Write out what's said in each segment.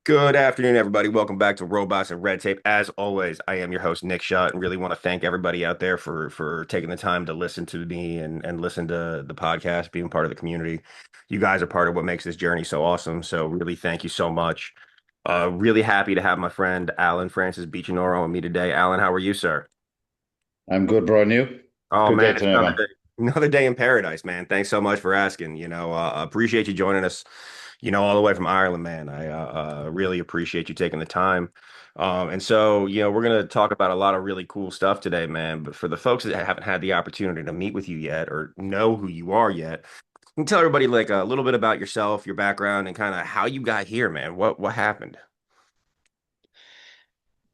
Good afternoon, everybody. Welcome back to Robots and Red Tape. As always, I am your host, Nick Schutt, and really want to thank everybody out there for taking the time to listen to me and listen to the podcast, being part of the community. You guys are part of what makes this journey so awesome. So really thank you so much. Really happy to have my friend Allan Francis Beechinor on with me today. Allan, how are you, sir? I'm good, bro. And you? Oh Good man, day it's today, man. another day in paradise, man. Thanks so much for asking. Appreciate you joining us, all the way from Ireland, man. I really appreciate you taking the time. We're gonna talk about a lot of really cool stuff today, man. But for the folks that haven't had the opportunity to meet with you yet or know who you are yet, can you tell everybody like a little bit about yourself, your background, and kind of how you got here, man. What happened?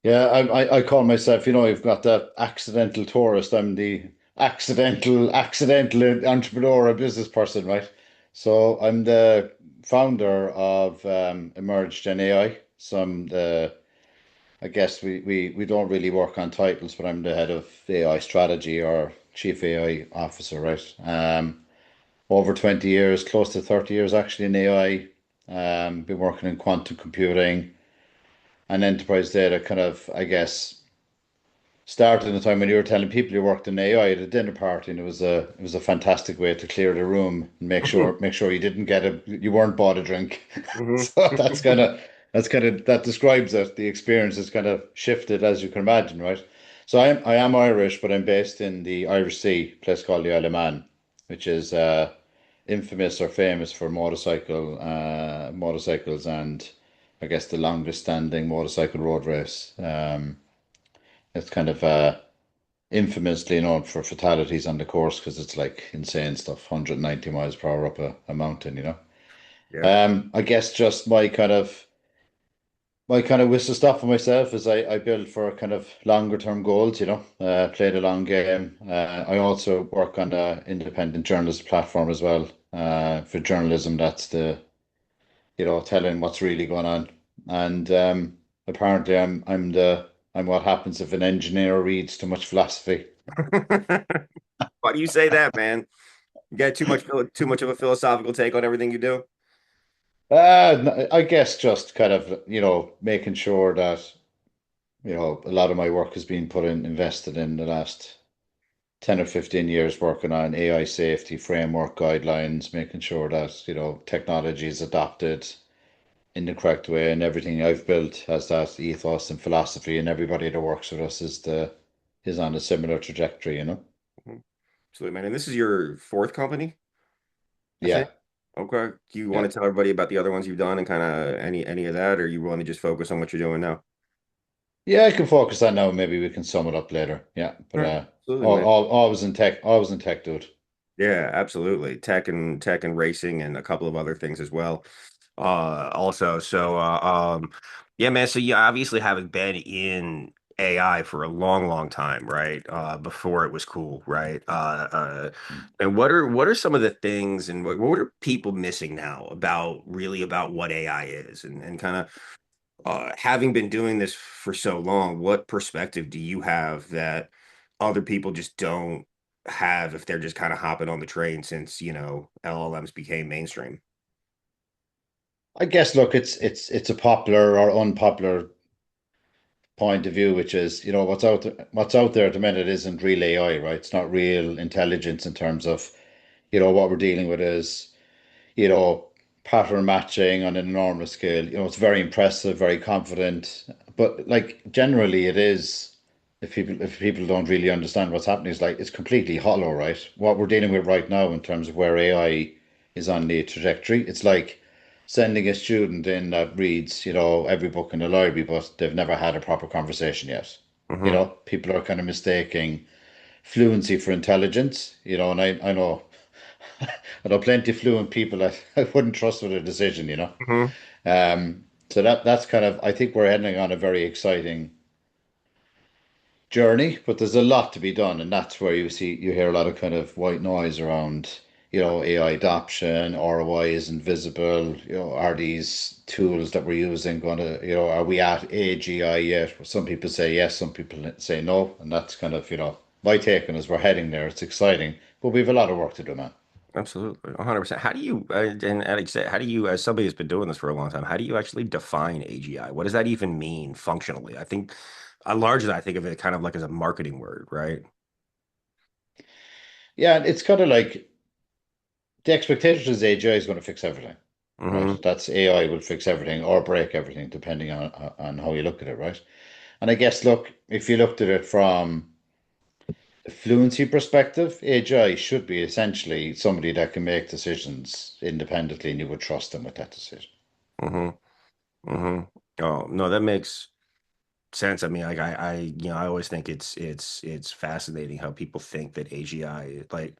Yeah, I call myself, you've got that accidental tourist. I'm the accidental entrepreneur or business person, right? So I'm the founder of EmergeGen AI. So I guess we don't really work on titles, but I'm the head of AI strategy or chief AI officer, right? Over 20 years, close to 30 years actually in AI. Been working in quantum computing and enterprise data kind of, I guess, started in the time when you were telling people you worked in AI at a dinner party, and it was a fantastic way to clear the room and make sure you didn't you weren't bought a drink. Hmm. So that describes it. The experience has kind of shifted as you can imagine, right? So I am Irish, but I'm based in the Irish Sea, a place called the Isle of Man, which is infamous or famous for motorcycles and I guess the longest standing motorcycle road race. It's kind of infamously known for fatalities on the course because it's like insane stuff, 190 miles per hour up a mountain. Yeah. I guess just my kind of wish to stop for myself is I build for kind of longer term goals, play the long game. I also work on the independent journalist platform as well. For journalism, that's telling what's really going on. And apparently I'm what happens if an engineer reads too much philosophy. Why do you say that, man? You got too much of a philosophical take on everything you do? I guess just kind of, making sure that, a lot of my work has been invested in the last 10 or 15 years working on AI safety framework guidelines, making sure that, technology is adopted in the correct way and everything I've built has that ethos and philosophy and everybody that works with us is on a similar trajectory. Mhm. Absolutely, man. And this is your fourth company, I think. Yeah. Okay. Do you want Yeah. to tell everybody about the other ones you've done and kind of any of that, or you want to just focus on what you're doing now? Yeah, I can focus on now. Maybe we can sum it up later. Yeah. But All right. Absolutely, man. always in tech, dude. Yeah, absolutely. Tech and racing and a couple of other things as well. Also, yeah, man. So you obviously haven't been in AI for a long, long time, right? Before it was cool, right? And what are some of the things and what are people missing now about what AI is and kind of having been doing this for so long, what perspective do you have that other people just don't have if they're just kind of hopping on the train since, LLMs became mainstream? I guess look, it's a popular or unpopular point of view, which is, what's out there at the minute isn't real AI, right? It's not real intelligence in terms of, what we're dealing with is, you know, pattern matching on an enormous scale. It's very impressive, very confident, but like generally it is, if people don't really understand what's happening, it's like it's completely hollow, right? What we're dealing with right now in terms of where AI is on the trajectory, it's like sending a student in that reads, every book in the library, but they've never had a proper conversation yet. Hmm. People are kind of mistaking fluency for intelligence, and I know I know plenty of fluent people that I wouldn't trust with a decision. Hmm. So that's kind of, I think we're heading on a very exciting journey, but there's a lot to be done, and that's where you hear a lot of kind of white noise around, AI adoption, ROI isn't visible, are these tools that we're using going to, are we at AGI yet? Some people say yes, some people say no, and that's kind of, my take on is we're heading there. It's exciting, but we have a lot of work to do, man. Absolutely, 100%. How do you, and Alex said, how do you, as somebody who's been doing this for a long time, how do you actually define AGI? What does that even mean functionally? I think, largely, I think of it kind of like as a marketing word, right? Yeah, it's kind of like the expectation is AGI is going to fix everything, right? Mm-hmm. That's AI will fix everything or break everything, depending on how you look at it, right? And I guess, look, if you looked at it from a fluency perspective, AGI should be essentially somebody that can make decisions independently, and you would trust them with that decision. Mm-hmm. Mm-hmm. Oh, no, that makes sense. I mean, like I always think it's fascinating how people think that AGI, like,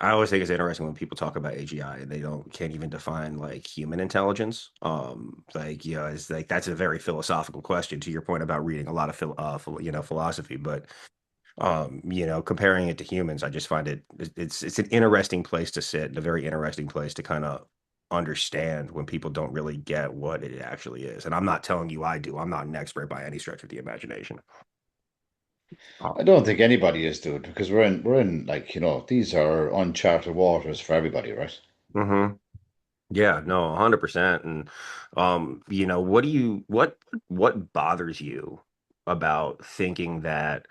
I always think it's interesting when people talk about AGI and they can't even define like human intelligence. Like, it's like that's a very philosophical question to your point about reading a lot of philosophy, but comparing it to humans, I just find it's an interesting place to sit, and a very interesting place to kind of understand when people don't really get what it actually is. And I'm not telling you I do. I'm not an expert by any stretch of the imagination. I Um, don't think anybody is, dude, because we're in like, these are uncharted waters for everybody, right? mhm. Yeah, no, 100%. And what do you what bothers you about thinking that,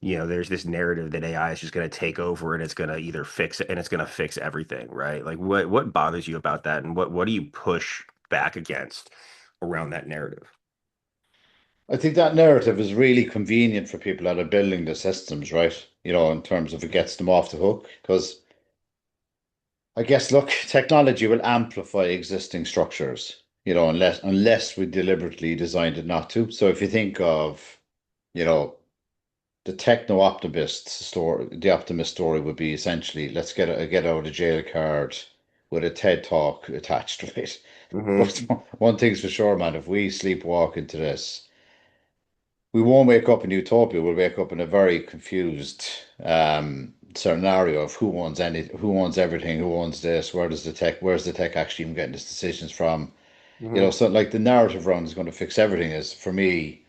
there's this narrative that AI is just going to take over and it's going to either fix it and it's going to fix everything, right? Like what bothers you about that, and what do you push back against around that narrative? I think that narrative is really convenient for people that are building the systems, right? In terms of it gets them off the hook. Because I guess, look, technology will amplify existing structures, unless we deliberately designed it not to. So if you think of, you know, the techno-optimist story, the optimist story would be essentially, let's get out of jail card with a TED talk attached to it. Hmm. But one thing's for sure, man, if we sleepwalk into this, we won't wake up in utopia. We'll wake up in a very confused scenario of who owns everything, who owns this, where's the tech actually even getting these decisions from? Hmm. So like the narrative around is going to fix everything is for me,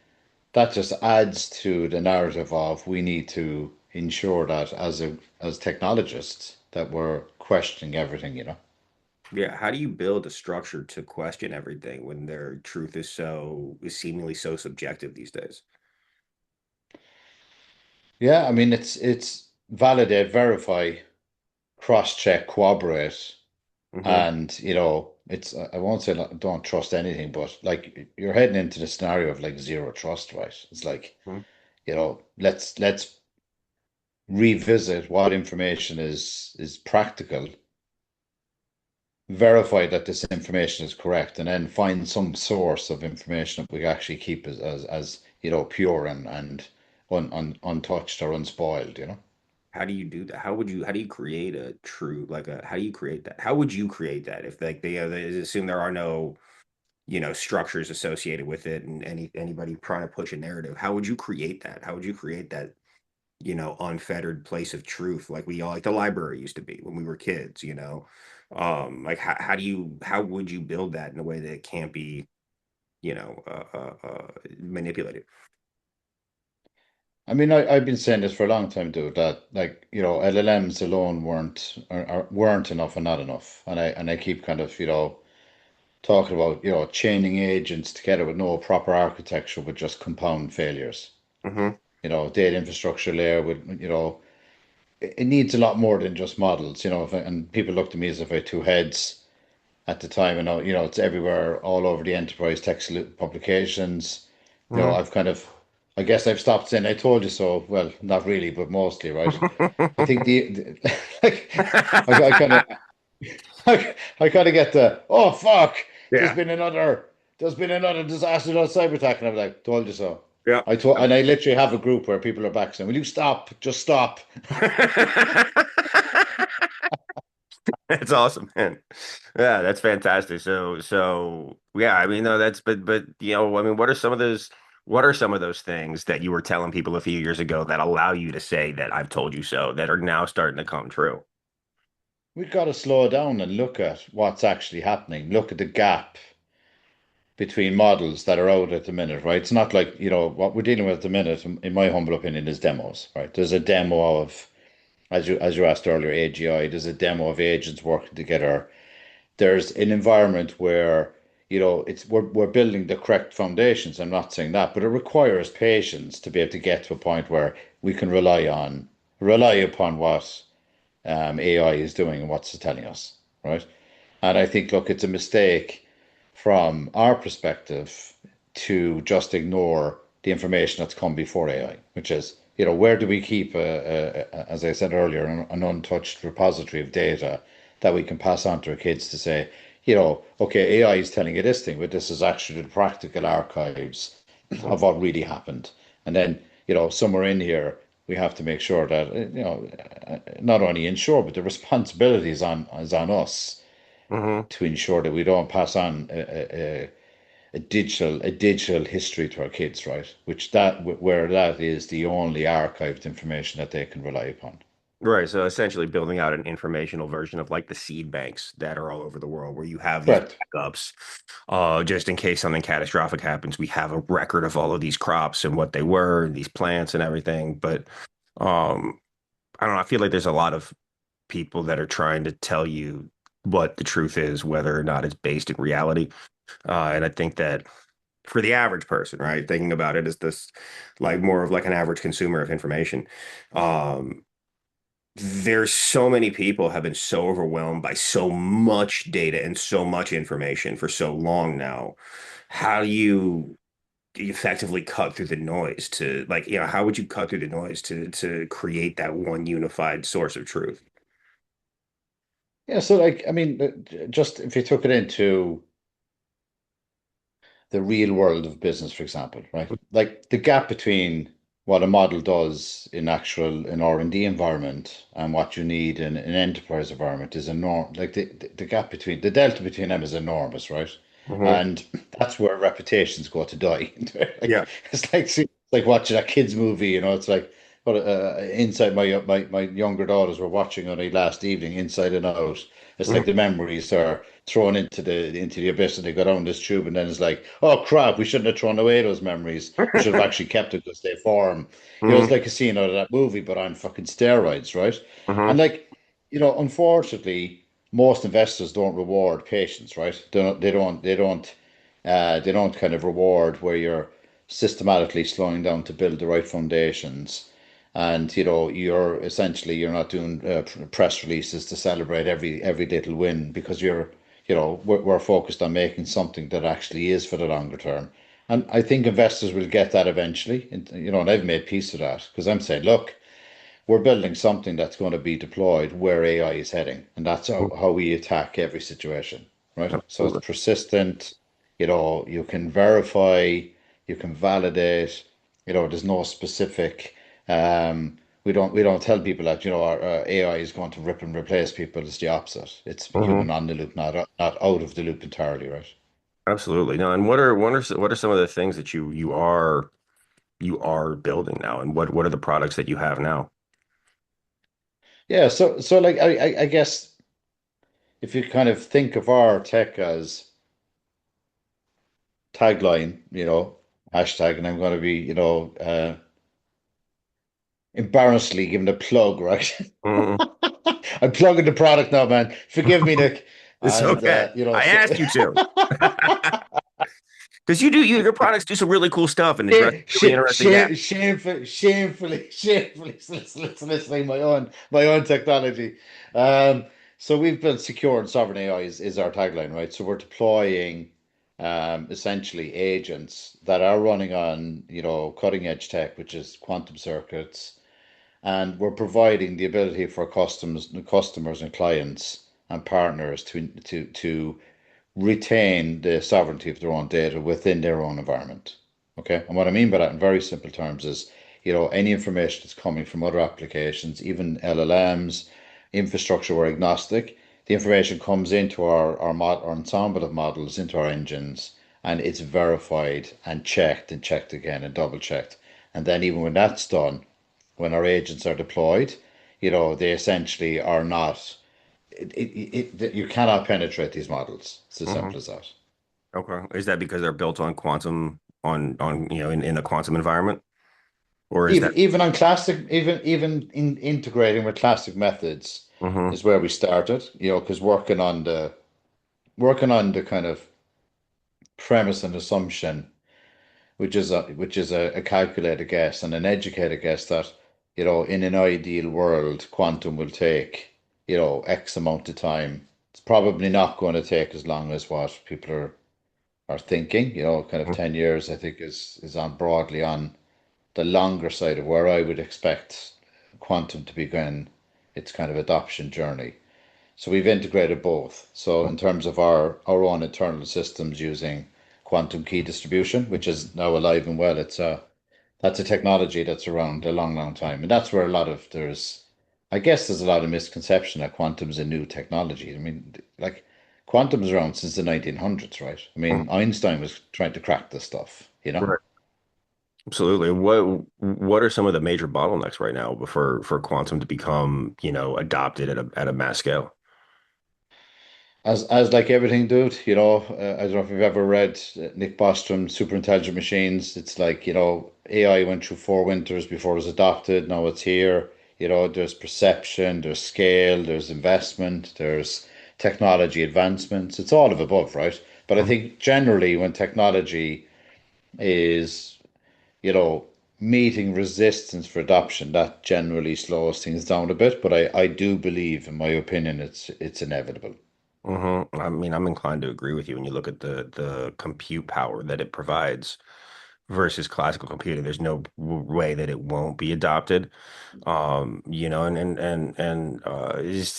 that just adds to the narrative of we need to ensure that as technologists that we're questioning everything. Yeah, how do you build a structure to question everything when their truth is seemingly so subjective these days? Yeah, I mean it's validate, verify, cross-check, corroborate. Hmm. And, it's, I won't say like, don't trust anything, but like you're heading into the scenario of like zero trust, right? It's like, let's revisit what information is practical, verify that this information is correct, and then find some source of information that we actually keep as pure and untouched or unspoiled. How do you do that? How do you create a true, like how do you create that? How would you create that if like they assume there are no, structures associated with it and anybody trying to push a narrative? How would you create that? How would you create that, unfettered place of truth like we all like the library used to be when we were kids? Like how would you build that in a way that it can't be, manipulated? I mean, I've been saying this for a long time, dude, that like, LLMs alone weren't enough and not enough. And I keep kind of, talking about, chaining agents together with no proper architecture would just compound failures. Hmm. Data infrastructure layer would, it needs a lot more than just models, and people look to me as if I had two heads at the time, and now, it's everywhere, all over the enterprise text publications. Hmm. I've kind of, I guess I've stopped saying I told you so. Well, not really, but mostly, right? I think like, I kind of, I kind of get the, oh fuck, there's Yeah. been another, there's been another disaster on cyber attack, and I'm like, told you so. Yeah. And I literally have a group where people are back saying, will you stop? Just stop. That's awesome, man. Yeah, that's fantastic. So yeah, I mean, no, but I mean, what are some of those things that you were telling people a few years ago that allow you to say that I've told you so, that are now starting to come true? We've got to slow down and look at what's actually happening. Look at the gap between models that are out at the minute, right? It's not like, what we're dealing with at the minute, in my humble opinion, is demos, right? There's a demo of as you asked earlier, AGI, there's a demo of agents working together. There's an environment where, it's we're building the correct foundations. I'm not saying that, but it requires patience to be able to get to a point where we can rely upon what AI is doing and what's it telling us, right? And I think, look, it's a mistake from our perspective to just ignore the information that's come before AI, which is, where do we keep, as I said earlier, an untouched repository of data that we can pass on to our kids to say, okay, AI is telling you this thing, but this is actually the practical archives of what really happened. And then, somewhere in here, we have to make sure that, not only ensure, but the responsibility is on us Hmm. to ensure that we don't pass on a digital history to our kids, right? Where that is the only archived information that they can rely upon. Right. So essentially building out an informational version of like the seed banks that are all over the world where you have these Correct. backups. Just in case something catastrophic happens, we have a record of all of these crops and what they were, and these plants and everything. But um, I don't know. I feel like there's a lot of people that are trying to tell you what the truth is, whether or not it's based in reality. And I think that for the average person, right, thinking about it as this like more of like an average consumer of information, um, there's so many people have been so overwhelmed by so much data and so much information for so long now. How do you effectively cut through the noise to like, how would you cut through the noise to create that one unified source of truth? Yeah, so like, I mean, just if you took it into the real world of business, for example, right? Like the gap between what a model does in R&D environment and what you need in an enterprise environment is enormous. Like the gap between the delta between them is enormous, right? Hmm. And that's where reputations go to die. Like Yeah. it's like watching a kids movie, it's like what inside my younger daughters were watching only last evening, Inside and Out. It's like Hmm. the memories are thrown into the abyss and they go down this tube and then it's like, oh crap, we shouldn't have thrown away those memories. We should have actually kept it because they form. It's Hmm. like a scene out of that movie, but on fucking steroids, right? And Hmm. like, unfortunately, most investors don't reward patience, right? They don't kind of reward where you're systematically slowing down to build the right foundations. And you're not doing press releases to celebrate every little win because we're focused on making something that actually is for the longer term. And I think investors will get that eventually. And I've made peace with that because I'm saying, look, we're building something that's going to be deployed where AI is heading, and that's how we attack every situation, right? So it's Absolutely. persistent, you can verify, you can validate, there's no specific, we don't tell people that, our AI is going to rip and replace people. It's the opposite. It's human Hmm. on the loop, not out of the loop entirely, right? Absolutely. No, and what are some of the things that you are building now, and what are the products that you have now? Yeah, so like I guess if you kind of think of our tech as tagline, hashtag, and I'm going to be, embarrassingly giving a plug, right? Hmm. I'm plugging the product now, man. Forgive me, Nick. It's And okay. I so asked you to. Because your products do some really cool stuff and address really interesting gaps. shamefully soliciting my own technology. Um, so we've built secure and sovereign AI is our tagline, right? So we're deploying essentially agents that are running on, cutting edge tech, which is quantum circuits, and we're providing the ability for customers and clients and partners to retain the sovereignty of their own data within their own environment. Okay. And what I mean by that in very simple terms is, any information that's coming from other applications, even LLMs, infrastructure, we're agnostic. The information comes into our ensemble of models, into our engines, and it's verified and checked again and double checked. And then even when that's done, when our agents are deployed, they essentially are not, you cannot penetrate these models. It's as Hmm. simple as that. Okay. Is that because they're built on quantum in the quantum environment? or is that? Even on classic, even in integrating with classic methods Hmm. is where we started, because working on the kind of premise and assumption, which is a calculated guess and an educated guess that, in an ideal world, quantum will take, X amount of time. It's probably not going to take as long as what people are thinking, kind of 10 years, I think is on broadly on the longer side of where I would expect quantum to begin its kind of adoption journey. So we've integrated both. So in terms of our own internal systems using quantum key distribution, which is now alive and well, that's a technology that's around a long, long time. And that's where I guess there's a lot of misconception that quantum's a new technology. I mean, like quantum's around since the 1900s, right? I mean, Einstein was trying to crack this stuff. Right. Absolutely. What are some of the major bottlenecks right now for quantum to become, adopted at a mass scale? As like everything, dude, I don't know if you've ever read Nick Bostrom's Super Intelligent Machines. It's like, AI went through 4 winters before it was adopted. Now it's here. There's perception, there's scale, there's investment, there's technology advancements. It's all of above, right? But I Mhm. think generally when technology is, you know, meeting resistance for adoption, that generally slows things down a bit. But I do believe, in my opinion, it's inevitable. I mean, I'm inclined to agree with you when you look at the compute power that it provides versus classical computing. There's no way that it won't be adopted. Just,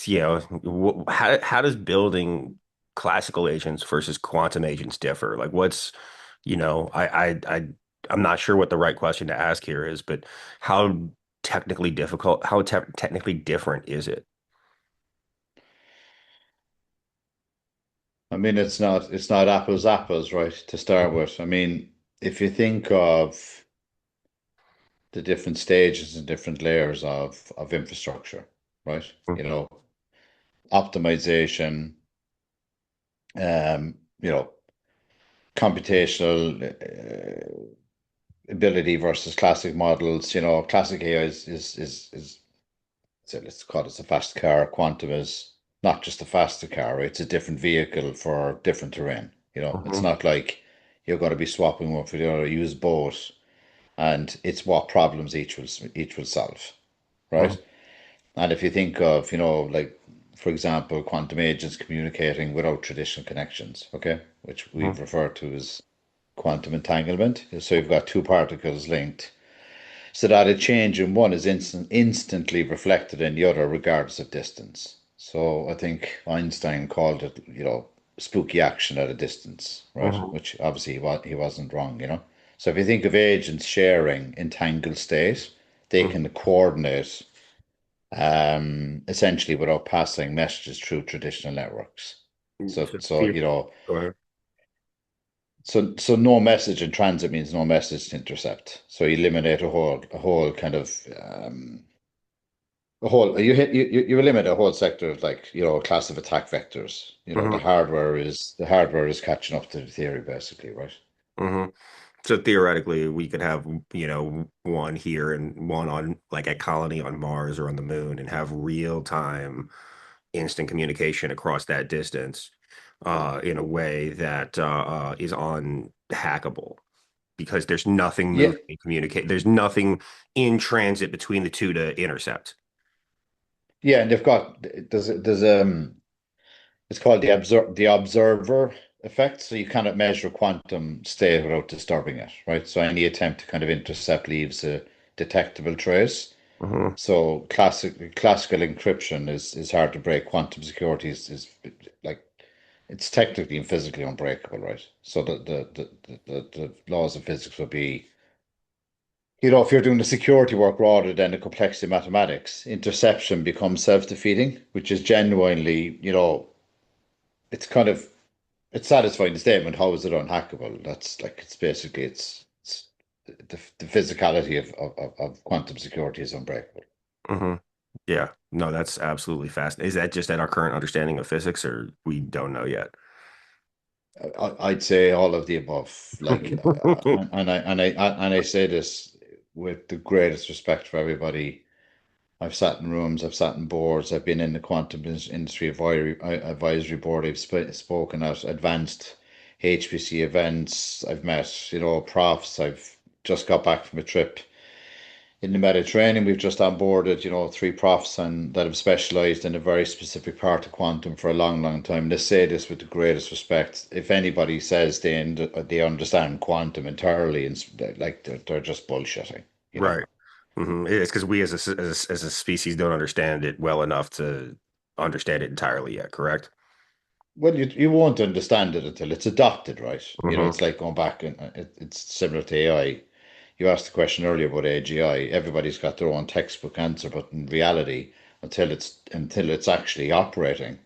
how does building classical agents versus quantum agents differ? Like, what's, I'm not sure what the right question to ask here is, but how technically different is it? I mean, it's not apples, right, to start with. I mean, if you think of the different stages and different layers of infrastructure, right? Optimization, um, you know, computational ability versus classic models. Classic AI is so let's call it a fast car. Quantum is not just a faster car, right? It's a different vehicle for different terrain. It's Mhm. not like you're going to be swapping one for the other. Use both, and it's what problems each will solve, right? Mhm. And if you think of, like for example, quantum agents communicating without traditional connections, okay, which Mhm. we've referred to as quantum entanglement. So you've got two particles linked so that a change in one is instantly reflected in the other, regardless of distance. So I think Einstein called it, spooky action at a distance, right? Mhm. Which obviously he wasn't wrong. So if you think of agents sharing entangled state, they Mhm. can coordinate essentially without passing messages through traditional networks. So So, so you know go ahead. so no message in transit means no message to intercept. So you eliminate a whole kind of a whole you eliminate a whole sector of, like, class of attack vectors. The Mhm. hardware is catching up to the theory, basically, right? Mhm. So theoretically, we could have, one here and one on like a colony on Mars or on the moon and have real time instant communication across that distance in a way that is unhackable because there's nothing Yeah, moving in communicate. There's nothing in transit between the two to intercept. yeah, and they've got there's it's called the observer effect. So you cannot measure quantum state without disturbing it, right? So any attempt to kind of intercept leaves a detectable trace. Hmm. So classical encryption is hard to break. Quantum security is like it's technically and physically unbreakable, right? So the laws of physics would be, if you're doing the security work rather than the complexity of mathematics, interception becomes self-defeating, which is genuinely, it's kind of it's satisfying the statement. How is it unhackable? That's like it's the physicality of quantum security is unbreakable. Hmm. Yeah. No, that's absolutely fascinating. Is that just at our current understanding of physics, or we don't know yet? I'd say all of the above. Like, and I say this. with the greatest respect for everybody, I've sat in rooms, I've sat in boards, I've been in the industry advisory board, I've spoken at advanced HPC events, I've met, profs, I've just got back from a trip in the Mediterranean. We've just onboarded, three profs and that have specialized in a very specific part of quantum for a long, long time. They say this with the greatest respect. If anybody says they understand quantum entirely, and like they're just bullshitting, you know. Right. It's because we as a species don't understand it well enough to understand it entirely yet, correct? Well, you won't understand it until it's adopted, right? Hmm. It's like going back and it's similar to AI. You asked the question earlier about AGI. Everybody's got their own textbook answer, but in reality, until it's actually operating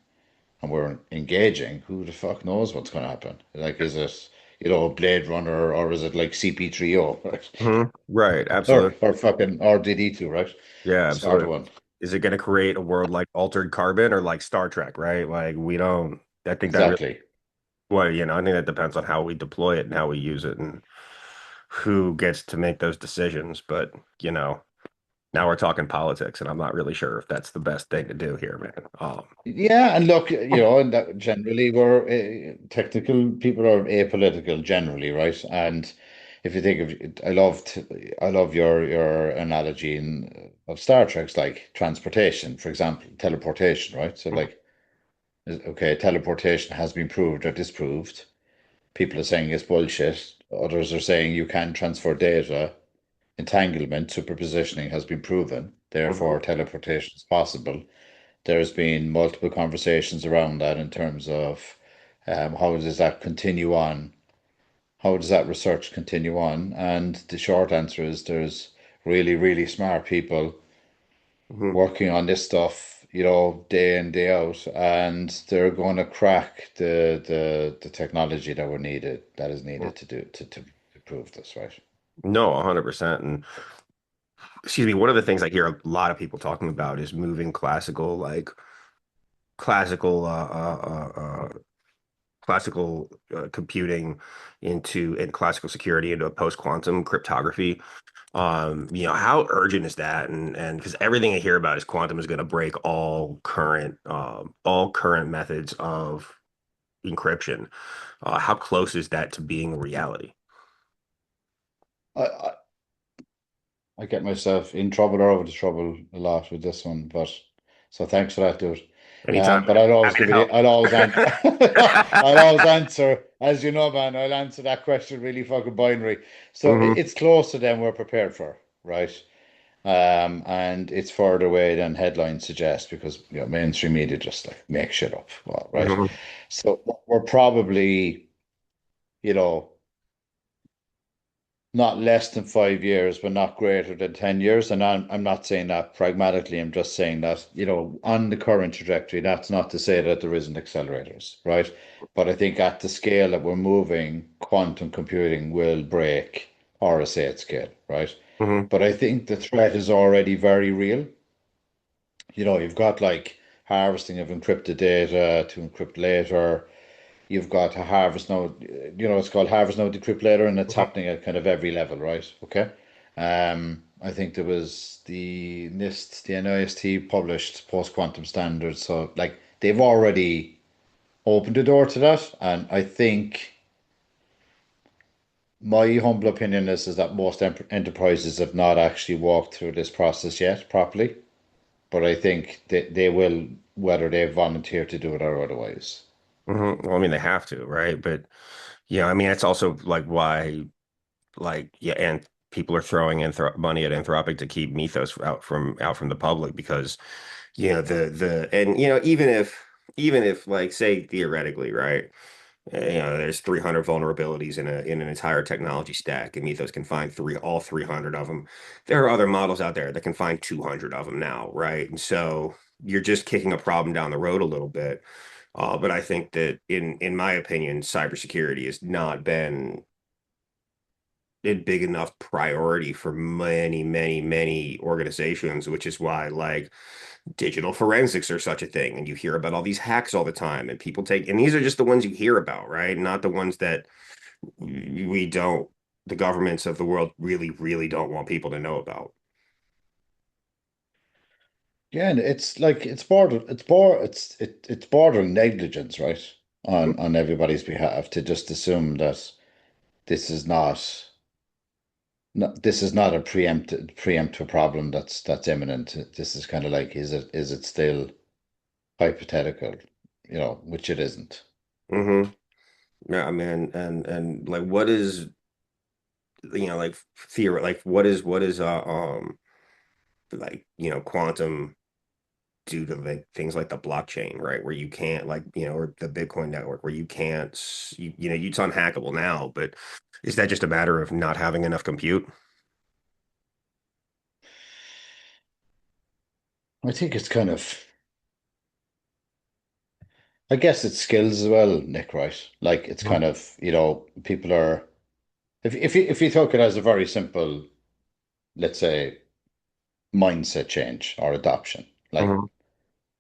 and we're engaging, who the fuck knows what's going to happen? Like, is it, Blade Runner or is it like CP3O, right? Right. Or Absolutely. or fucking RDD2, right? Yeah, Smarter absolutely. one. Is it going to create a world like Altered Carbon or like Star Trek, right? Like we don't, I think that really, Exactly. well, I think that depends on how we deploy it and how we use it and who gets to make those decisions. But, you know, now we're talking politics and I'm not really sure if that's the best thing to do here, man. Yeah, and look, and that generally we're technical people are apolitical generally, right? And if you think of, I love your analogy of Star Trek's like transportation, for example, teleportation, right? So like, okay, teleportation has been proved or disproved. People are saying it's bullshit. Others are saying you can transfer data. Entanglement, superpositioning has been proven. Mhm. Therefore, teleportation is possible. There's been multiple conversations around that in terms of how does that continue on? How does that research continue on? And the short answer is there's really, really smart people Mhm. working on this stuff, day in, day out, and they're going to crack the technology that is Mhm. needed to prove this, right? No, 100%. And excuse me, one of the things I hear a lot of people talking about is moving classical, classical computing and classical security into a post-quantum cryptography. How urgent is that? And because everything I hear about is quantum is going to break all current methods of encryption. How close is that to being a reality? I, I get myself in trouble or out of trouble a lot with this one, but so thanks for that, dude. Anytime, But man. I'll always Happy to give it. help. I'll always answer. I'll always answer, as you know, man. I'll answer that question really fucking binary. So Hmm. it's closer than we're prepared for, right? And it's further away than headlines suggest because mainstream media just like make shit up, well, right? Hmm. So we're probably, you know. Not less than 5 years, but not greater than 10 years. And I'm not saying that pragmatically. I'm just saying that, on the current trajectory, that's not to say that there isn't accelerators, right? But I think at the scale that we're moving, quantum computing will break RSA at scale, right? Hmm. But I think the threat is already very real. You've got like harvesting of encrypted data to encrypt later. You've got a harvest node, it's called harvest node decrypt later, and it's happening at kind of every level, right? Okay. I think there was the NIST, the NIST published post-quantum standards. So like they've already opened the door to that. And I think my humble opinion is that most enterprises have not actually walked through this process yet properly. But I think they will, whether they volunteer to do it or otherwise. Well, I mean, they have to, right? But yeah, I mean, it's also like why, yeah, and people are throwing money at Anthropic to keep Mythos out from the public because, and even if like say theoretically, right? There's 300 vulnerabilities in an entire technology stack, and Mythos can find all 300 of them. There are other models out there that can find 200 of them now, right? And so you're just kicking a problem down the road a little bit. But I think that in my opinion, cybersecurity has not been a big enough priority for many, many, many organizations, which is why like digital forensics are such a thing. And you hear about all these hacks all the time, and and these are just the ones you hear about, right? Not the ones that we don't. the governments of the world really, really don't want people to know about. Yeah, and it's like it's bordering negligence, right? On everybody's behalf to just assume that this is not, this is not a preemptive problem that's imminent. This is kind of like, is it still hypothetical, which it isn't. Hmm. Yeah, I mean, and like, what is, like theory, like what is like, quantum due to like things like the blockchain, right? Where you can't, like, or the Bitcoin network, where you can't, it's unhackable now, but is that just a matter of not having enough compute? I think it's kind of, I guess it's skills as well, Nick, right? Like it's kind of, people are, if you took it as a very simple, let's say, mindset change or adoption, like Mm-hmm.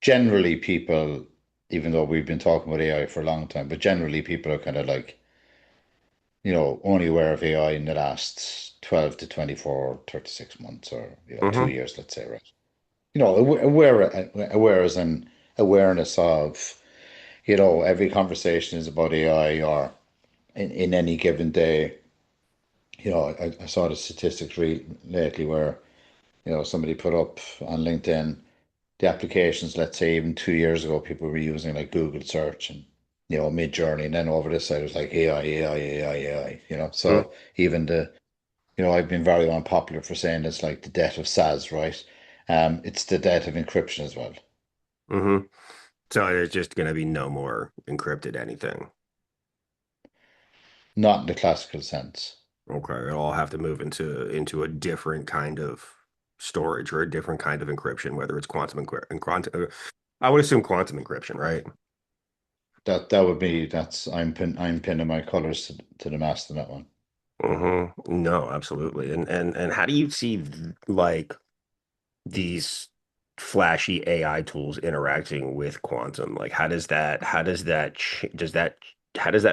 generally people, even though we've been talking about AI for a long time, but generally people are kind of like, only aware of AI in the last 12 to 24, 36 months or, 2 years, let's say, right? Aware as an awareness of, every conversation is about AI or in any given day. I saw the statistics lately where, somebody put up on LinkedIn the applications, let's say even 2 years ago, people were using like Google search and, Mid-Journey. And then over this side, it was like AI, AI, AI, AI, Mm-hmm. So even I've been very unpopular for saying it's like the death of SaaS, right? It's the death of encryption as well. Mm-hmm. So there's just gonna be no more encrypted anything. Not in the classical sense. Okay, it'll all have to move into a different kind of storage or a different kind of encryption, whether it's quantum. I would assume quantum encryption, right? That would be that's I'm pinning my colors to the mast on that one. No, absolutely. And how do you see like these flashy AI tools interacting with quantum? Like how does that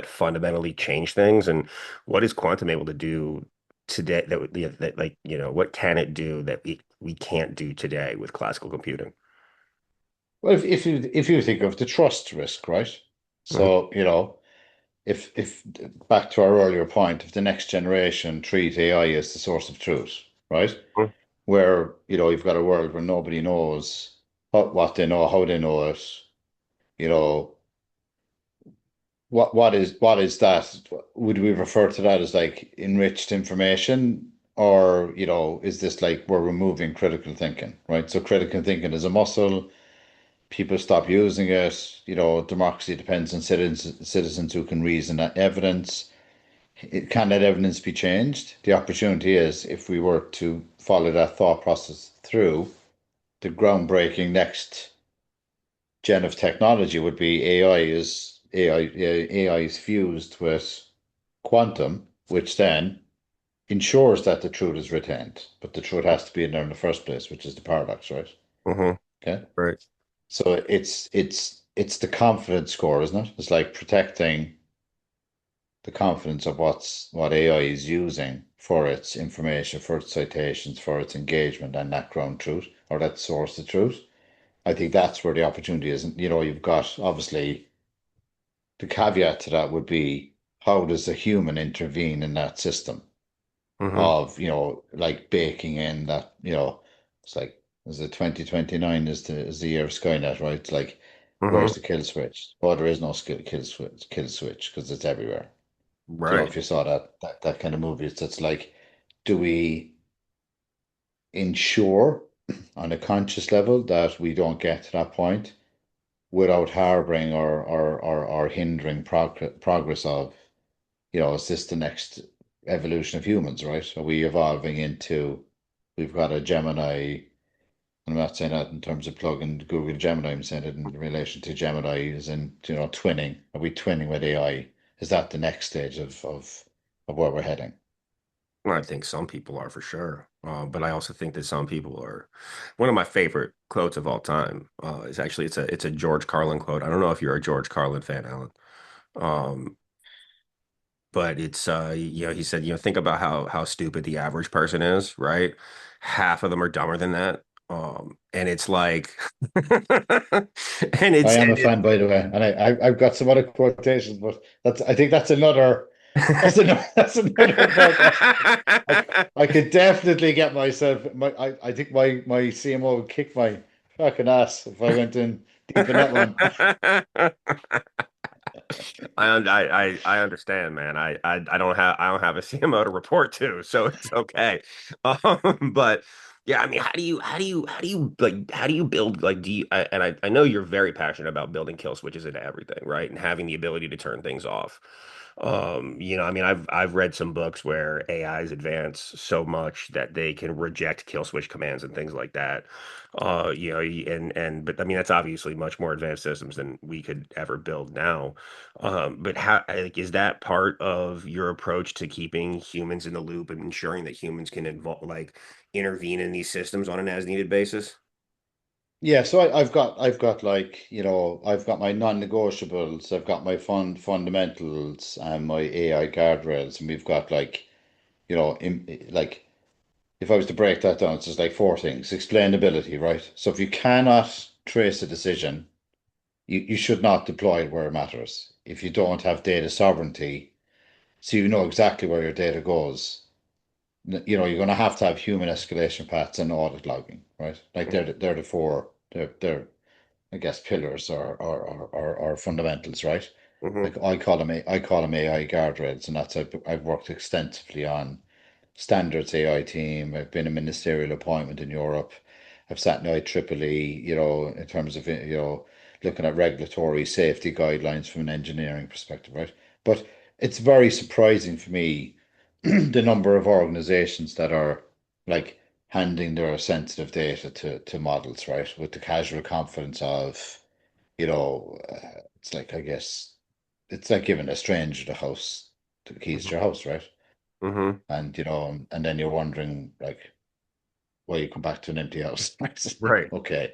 fundamentally change things? And what is quantum able to do today that like, what can it do that we can't do today with classical computing? Well, if you think of the trust risk, right? So, if back to our earlier point, if the next generation treat AI as the source of truth, right? Mhm. Where, you've got a world where nobody knows what they know, how they know it, you know, what is that? Would we refer to that as like enriched information? Or, is this like we're removing critical thinking, right? So critical thinking is a muscle. People stop using it. Democracy depends on citizens who can reason that evidence. Can that evidence be changed? The opportunity is if we were to follow that thought process through, the groundbreaking next gen of technology would be AI is fused with quantum, which then ensures that the truth is retained. But the truth has to be in there in the first place, which is the paradox, right? Mhm. Okay. Right. So it's the confidence score, isn't it? It's like protecting the confidence of what AI is using for its information, for its citations, for its engagement, and that ground truth or that source of truth. I think that's where the opportunity is. And you've got obviously the caveat to that would be how does a human intervene in that system Hmm. of, like baking in that, it's like, is it 2029 is the year of Skynet, right? It's like, where's Hmm. the kill switch? Oh, there is no kill switch because it's everywhere. Right. If you saw that kind of movie, it's like, do we ensure on a conscious level that we don't get to that point without harboring or hindering progress of, is this the next evolution of humans, right? Are we evolving into, we've got a Gemini, I'm not saying that in terms of plugging Google Gemini, I'm saying it in relation to Gemini is in, twinning. Are we twinning with AI? Is that the next stage of where we're heading? Well, I think some people are for sure. But I also think that some people are. One of my favorite quotes of all time is actually it's a George Carlin quote. I don't know if you're a George Carlin fan, Alan. Um, but it's he said, think about how stupid the average person is, right? Half of them are dumber than that. And it's like and I it's am and a fan, by the way, and I've got some other quotations, but I think that's another podcast. I it I could definitely get myself I think my CMO would kick my fucking ass if I went in deep in that one. I understand, man. I don't have a CMO to report to, so it's okay. But yeah, I mean, how do you build like I know you're very passionate about building kill switches into everything, right? And having the ability to turn things off. I mean, I've read some books where AIs advance so much that they can reject kill switch commands and things like that. But I mean, that's obviously much more advanced systems than we could ever build now. But how, like, is that part of your approach to keeping humans in the loop and ensuring that humans can intervene in these systems on an as needed basis? Yeah, so I've got like, I've got my non-negotiables, I've got my fundamentals and my AI guardrails, and we've got like, like if I was to break that down, it's just like four things. Explainability, right? So if you cannot trace a decision, you should not deploy it where it matters. If you don't have data sovereignty, so you know exactly where your data goes, you're going to have human escalation paths and audit logging, right? Like they're the four, they're I guess pillars or fundamentals, right? Mm-hmm. Like I call them AI guardrails, and I've worked extensively on standards AI team. I've been a ministerial appointment in Europe. I've sat in IEEE, in terms of, looking at regulatory safety guidelines from an engineering perspective, right? But it's very surprising for me the number of organizations that are like handing their sensitive data to models, right? With the casual confidence of, it's like, I guess, it's like giving a stranger the keys to Mm-hmm. your house, right? Mm-hmm. And and then you're wondering like why you come back to an empty house. Right. Okay.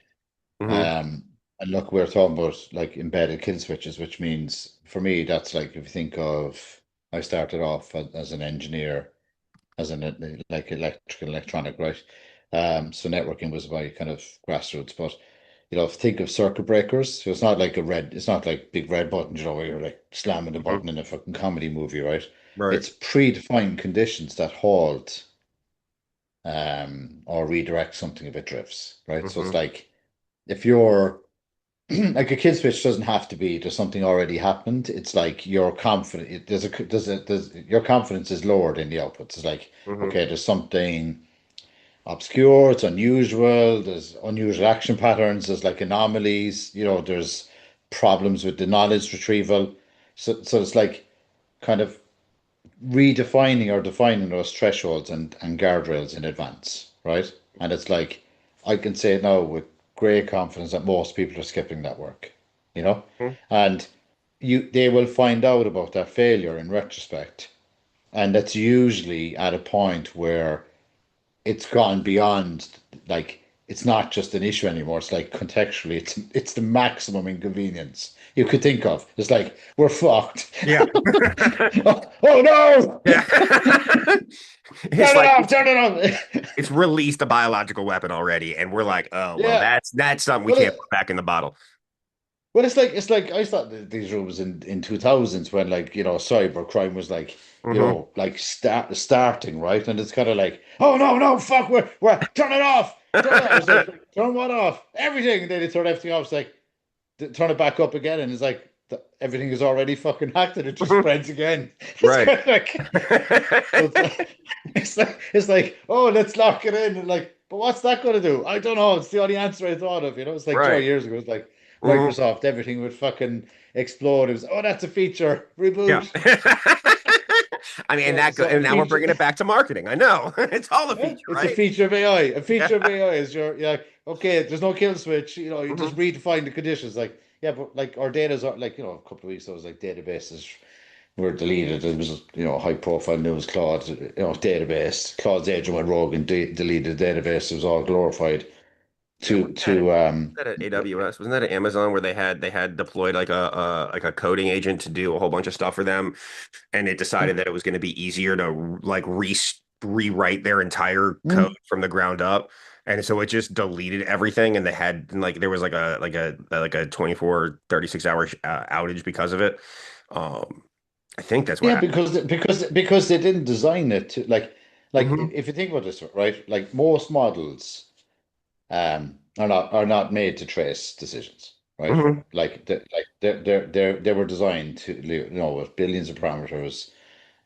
Mm-hmm. Um, and look, we're talking about like embedded kill switches, which means for me that's like if you think of I started off as an engineer, as an like electrical electronic, right? So networking was my kind of grassroots, but think of circuit breakers. So it's not like big red buttons, where you're like slamming the Mm-hmm. button in a fucking comedy movie, right? Right. It's predefined conditions that halt or redirect something if it drifts, right? So it's Mm-hmm. like if you're like a kill switch doesn't have to be there's something already happened. It's like you're confident. There's your confidence is lowered in the outputs. It's like Mm-hmm. okay, there's something obscure, it's unusual, there's unusual action patterns, there's like anomalies, there's problems with the knowledge retrieval. So it's like kind of redefining or defining those thresholds and guardrails in advance, right? And it's like I can say now with great confidence that most people are skipping that work, you know? And they will find out about that failure in retrospect. And that's usually at a point where it's gone beyond like it's not just an issue anymore. It's like contextually, it's the maximum inconvenience you could think of. It's like we're fucked. Yeah. Oh no! Yeah. It's Turn it like off! Turn it off! it's released a biological weapon already, and we're like, oh well, Yeah, that's something we but can't put back in the bottle. it's like I thought these rules in 2000s when like cyber crime was like Hmm. like starting, right, and it's kind of like oh no fuck we're turn it off, turn it off. It's like turn what off, everything, and then they turn everything off. It's like turn it back up again, and it's like everything is already fucking hacked, and it just spreads again. It's Right. kind of like so it's like oh let's lock it in, and like but what's that going to do? I don't know. It's the only answer I thought of. It's like Right. years ago. It's like Hmm. Microsoft, everything would fucking explode. It was oh that's a feature Yeah. reboot. I mean, So a and now we're feature. bringing it back to marketing. I know. It's all a Yeah, feature, it's a right? feature of AI. A Yeah. feature of AI is yeah, okay, there's no kill switch, you just Hmm. redefine the conditions. Like, yeah, but like our data's are like, a couple of weeks ago, it was like databases were deleted. It was, high profile news, database. Claude's agent went rogue and deleted the database. It was all glorified. Yeah, to to that at AWS? Wasn't that at Amazon where they had deployed like a coding agent to do a whole bunch of stuff for them, and it decided that it was going to be easier to like rewrite their entire code Mm. from the ground up, and so it just deleted everything, and they had like there was like a 24 36 hour outage because of it. Um, I think that's what Yeah, happened. because they didn't design it to like Hmm. if you think about this, right? Like most models are not made to trace decisions, right? Hmm. They were designed to with billions of parameters.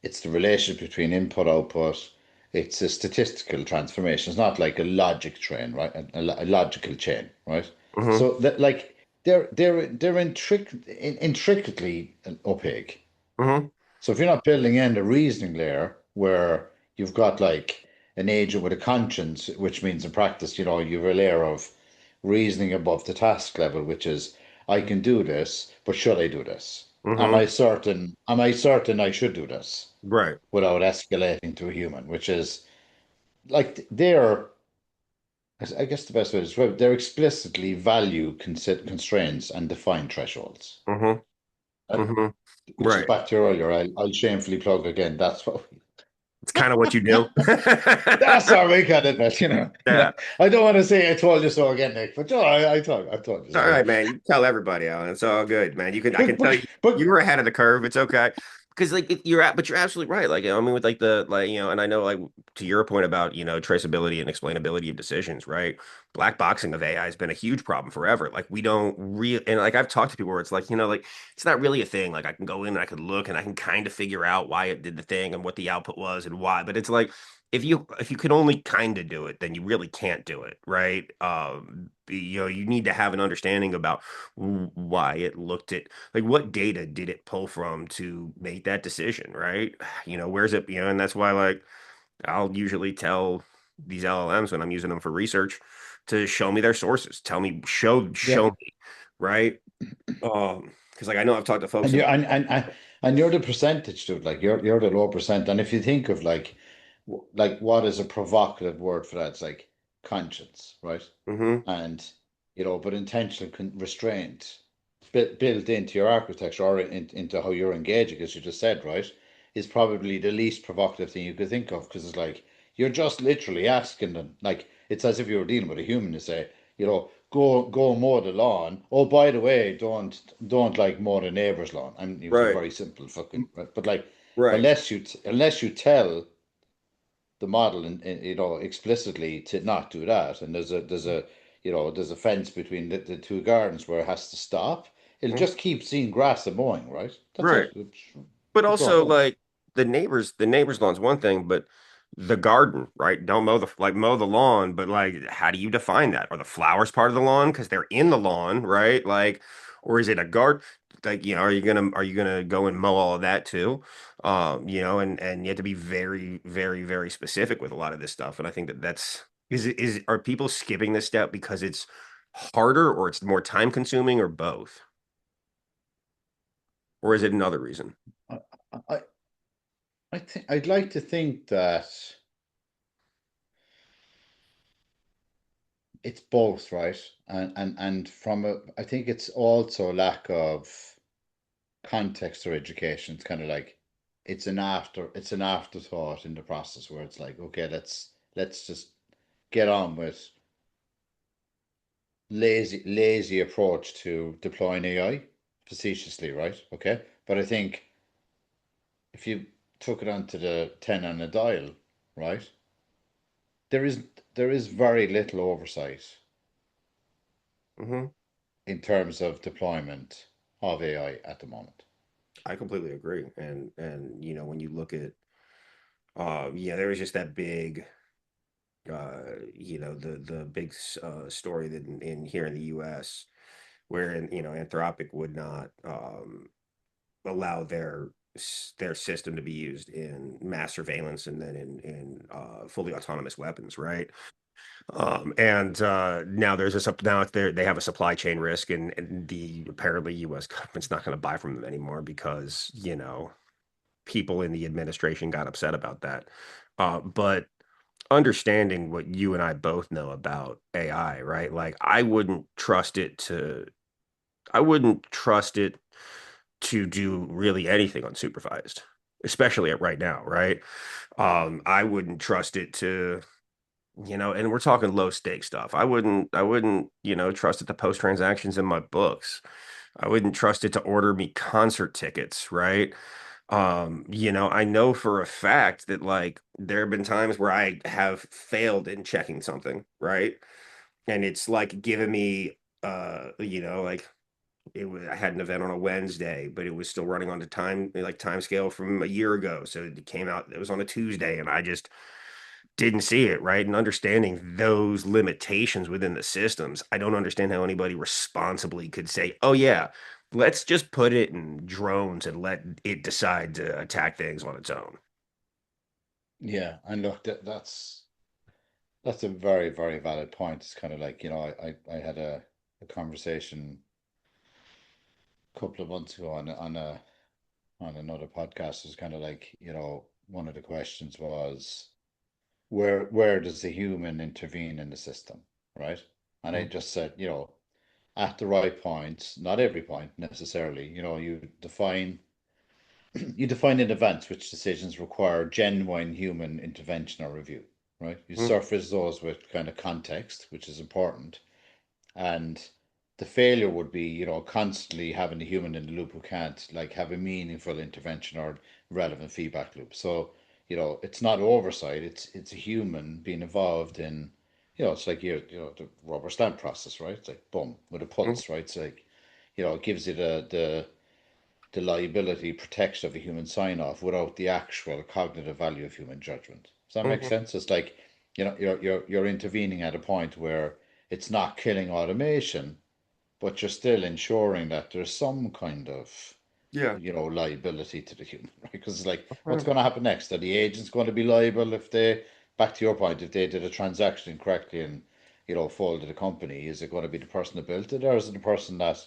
It's the relationship between input output. It's a statistical transformation. It's not like a logic train, right? A logical chain, right? Hmm. So that like they're intricately opaque. Hmm. So if you're not building in the reasoning layer where you've got like an agent with a conscience, which means in practice, you have a layer of reasoning above the task level, which is I can do this, but should I do this? Hmm. Am I certain I should do this Right. without escalating to a human? Which is like they're I guess the best way to describe it, they're explicitly value constraints and defined thresholds. Hmm. And Hmm. which is Right. back to your earlier. I'll shamefully plug again. That's what It's kind of what you do. That's our week on it, but Yeah. I don't want to say I told you so again, Nick, but I told you It's all so. right, man. You tell everybody, Alan. It's all good, man. I can But tell but you, you but were ahead of the curve. It's okay. Because like but you're absolutely right. Like, I mean, with like and I know like to your point about, traceability and explainability of decisions, right? Black boxing of AI has been a huge problem forever. Like we don't and like I've talked to people where it's like, like it's not really a thing. Like I can go in and I can look and I can kind of figure out why it did the thing and what the output was and why. But it's like if you can only kind of do it, then you really can't do it, right? You need to have an understanding about why it looked at like what data did it pull from to make that decision, right? Where's it, and that's why like I'll usually tell these LLMs when I'm using them for research to show me their sources, tell me, yeah, show me, right? Because like I know I've talked to folks and in you like, and you're the percentage dude, like you're the low percent. And if you think of like what is a provocative word for that, it's like conscience, right? mm-hmm, And but intentional restraint built into your architecture or into how you're engaging, as you just said, right, is probably the least provocative thing you could think of because it's like you're just literally asking them, like it's as if you were dealing with a human to say, go mow the lawn. Oh, by the way, don't like mow the neighbor's lawn. I'm using right, very simple fucking, right? But like right, unless you tell the model and explicitly to not do that and there's a fence between the two gardens where it has to stop, it'll mm, just keep seeing grass and mowing, right? That's right. it. But Keep going. also like the neighbor's lawn's one thing, but the garden, right? Don't mow the lawn, but like how do you define that? Are the flowers part of the lawn because they're in the lawn, right? Like, or is it a garden? Like, are you gonna go and mow all of that too? And you have to be very, very, very specific with a lot of this stuff. And I think that's are people skipping this step because it's harder or it's more time consuming or both? Or is it another reason? I, I, I think I'd like to think that it's both, right? And I think it's also lack of context or education. It's kind of like it's an afterthought in the process where it's like, okay, let's just get on with lazy approach to deploying AI facetiously, right? Okay. But I think if you took it onto the 10 on a dial, right, there is there is very little oversight Hmm. in terms of deployment of AI at the moment. I completely agree. And when you look at yeah, there was just that big the big story that in here in the US where Anthropic would not allow their system to be used in mass surveillance and then in fully autonomous weapons, right? And now now they have a supply chain risk, and the apparently U.S. government's not going to buy from them anymore because people in the administration got upset about that. But understanding what you and I both know about AI, right? Like I wouldn't trust it to do really anything unsupervised, especially at right now, right? I wouldn't trust it to, and we're talking low stake stuff. I wouldn't, trust it to post transactions in my books. I wouldn't trust it to order me concert tickets, right? I know for a fact that like there have been times where I have failed in checking something, right? And it's like giving me like I had an event on a Wednesday, but it was still running on the time scale from a year ago. So it came out, it was on a Tuesday, and I just didn't see it, right? And understanding those limitations within the systems, I don't understand how anybody responsibly could say, oh, yeah, let's just put it in drones and let it decide to attack things on its own. Yeah, and look, that's a very, very valid point. It's kind of like, I had a conversation a couple of months ago on another podcast. It's kind of like, one of the questions was where does the human intervene in the system, right? And I Mhm, just said, at the right point, not every point necessarily, you define in advance which decisions require genuine human intervention or review, right? You mhm, surface those with kind of context, which is important. And the failure would be, constantly having the human in the loop who can't like have a meaningful intervention or relevant feedback loop. So, it's not oversight, it's a human being involved in, it's like the rubber stamp process, right? It's like boom, with a mhm, pulse, right? It's like, it gives you the liability protection of a human sign off without the actual cognitive value of human judgment. Does that make mhm. sense? It's like, you're intervening at a point where it's not killing automation, but you're still ensuring that there's some kind of, Yeah. liability to the human, right? Because it's like, what's going 100%. to happen next? Are the agents going to be liable if they, back to your point, if they did a transaction incorrectly and, folded a company? Is it going to be the person that built it, or is it the person that